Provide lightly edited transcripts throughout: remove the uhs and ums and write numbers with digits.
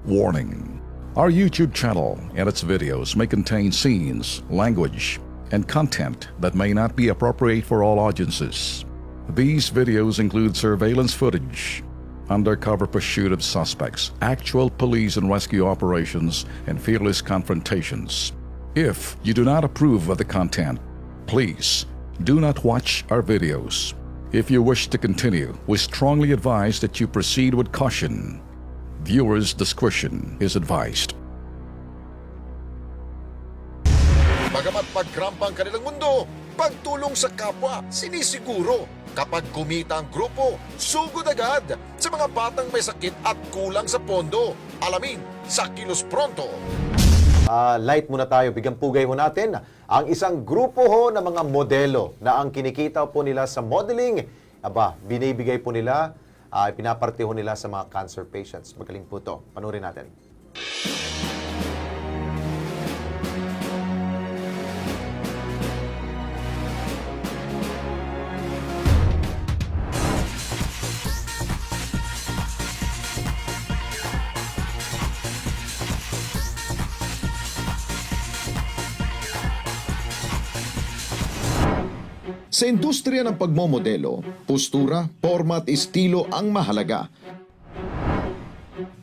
Warning: our YouTube channel and its videos may contain scenes, language, and content that may not be appropriate for all audiences. These videos include surveillance footage, undercover pursuit of suspects, actual police and rescue operations, and fearless confrontations. If you do not approve of the content, please do not watch our videos. If you wish to continue, we strongly advise that you proceed with caution. Viewers' discretion is advised. Bagamat pagkrampa ang kanilang mundo, pagtulong sa kapwa, sinisiguro. Kapag kumita ang grupo, sugod agad sa mga batang may sakit at kulang sa pondo. Alamin sa Kilos Pronto. Light muna tayo, bigang pugay ho natin ang isang grupo ho ng mga modelo na ang kinikita po nila sa modeling, binibigay po nila, pinaparte ho nila sa mga cancer patients. Magaling po ito. Panurin natin. Sa industriya ng pagmomodelo, postura, forma at estilo ang mahalaga.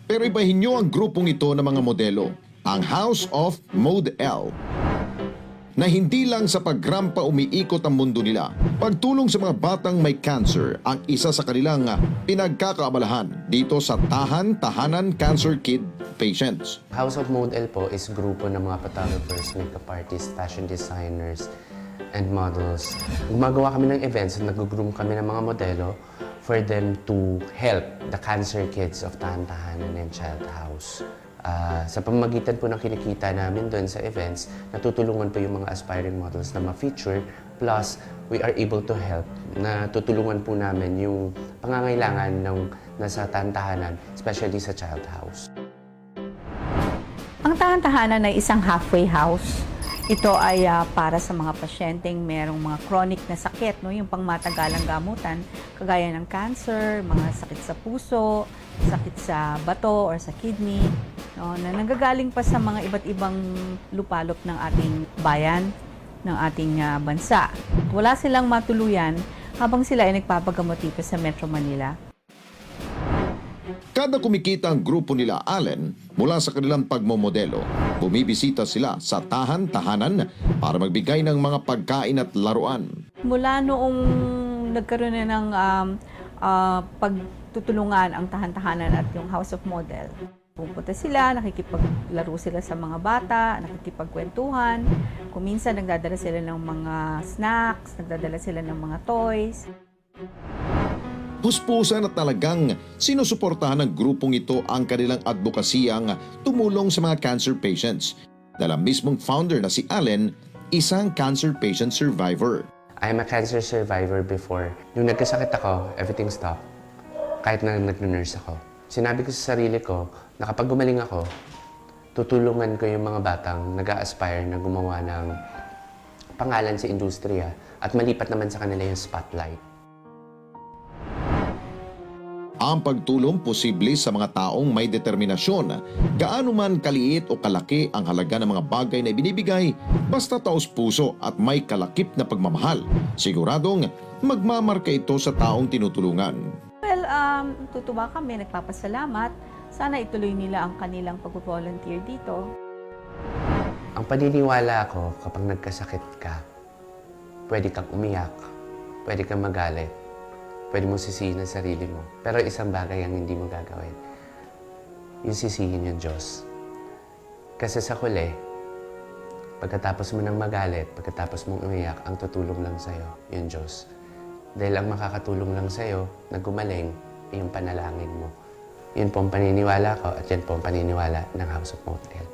Pero ibahin nyo ang grupong ito ng mga modelo, ang House of Model, na hindi lang sa pagrampa umiikot ang mundo nila. Pagtulong sa mga batang may cancer ang isa sa kanilang pinagkakaabalahan dito sa Tahan-Tahanan Cancer Kid Patients. House of Model po is grupo ng mga photographers, makeup artists, fashion designers, and models. Gumagawa kami ng events at nag-groom kami ng mga modelo for them to help the cancer kids of Tahan-Tahanan and Child House. Sa pamamagitan po ng kinikita namin doon sa events, natutulungan po yung mga aspiring models na ma-feature, plus we are able to help. Natutulungan po namin yung pangangailangan ng nasa Tahan-Tahanan, especially sa Child House. Ang Tahan-Tahanan ay isang halfway house. Ito ay para sa mga pasyenteng merong mga chronic na sakit, no? Yung pangmatagalang gamutan, kagaya ng cancer, mga sakit sa puso, sakit sa bato or sa kidney, no? Na nanggagaling pa sa mga iba't ibang lupalop ng ating bayan, ng ating bansa. Wala silang matuluyan habang sila ay nagpapagamot dito sa Metro Manila. Kada kumikita ang grupo nila Allen mula sa kanilang pagmomodelo, bumibisita sila sa Tahan-Tahanan para magbigay ng mga pagkain at laruan. Mula noong nagkaroon na ng pagtutulungan ang Tahan-Tahanan at yung House of Model, pupunta sila, nakikipaglaro sila sa mga bata, nakikipagkwentuhan. Kung minsan nagdadala sila ng mga snacks, nagdadala sila ng mga toys. Puspusan at talagang sinusuportahan ng grupong ito ang kanilang advokasiyang tumulong sa mga cancer patients. Dahil ang mismong founder na si Allen, isang cancer patient survivor. I'm a cancer survivor before. Nung nagkasakit ako, everything stopped. Kahit na nag-nurse ako. Sinabi ko sa sarili ko na kapag gumaling ako, tutulungan ko yung mga batang nag-a-aspire na gumawa ng pangalan sa industriya at malipat naman sa kanila yung spotlight. Ang pagtulong posible sa mga taong may determinasyon, gaano man kaliit o kalaki ang halaga ng mga bagay na ibinibigay, basta taos-puso at may kalakip na pagmamahal. Siguradong magmamarka ito sa taong tinutulungan. Well, tutuwa kami, nagpapasalamat. Sana ituloy nila ang kanilang pag-volunteer dito. Ang paniniwala ko, kapag nagkasakit ka, pwede kang umiyak, pwede kang magalit, pwede mong sisihin ang sarili mo. Pero isang bagay ang hindi mo gagawin. Yung sisihin yung Diyos. Kasi sa huli, pagkatapos mo ng magalit, pagkatapos mong umiyak, ang tutulong lang sa'yo, yung Diyos. Dahil ang makakatulong lang sa'yo na gumaling, yung panalangin mo. Yun po ang paniniwala ko at yan po ang paniniwala ng House of Model.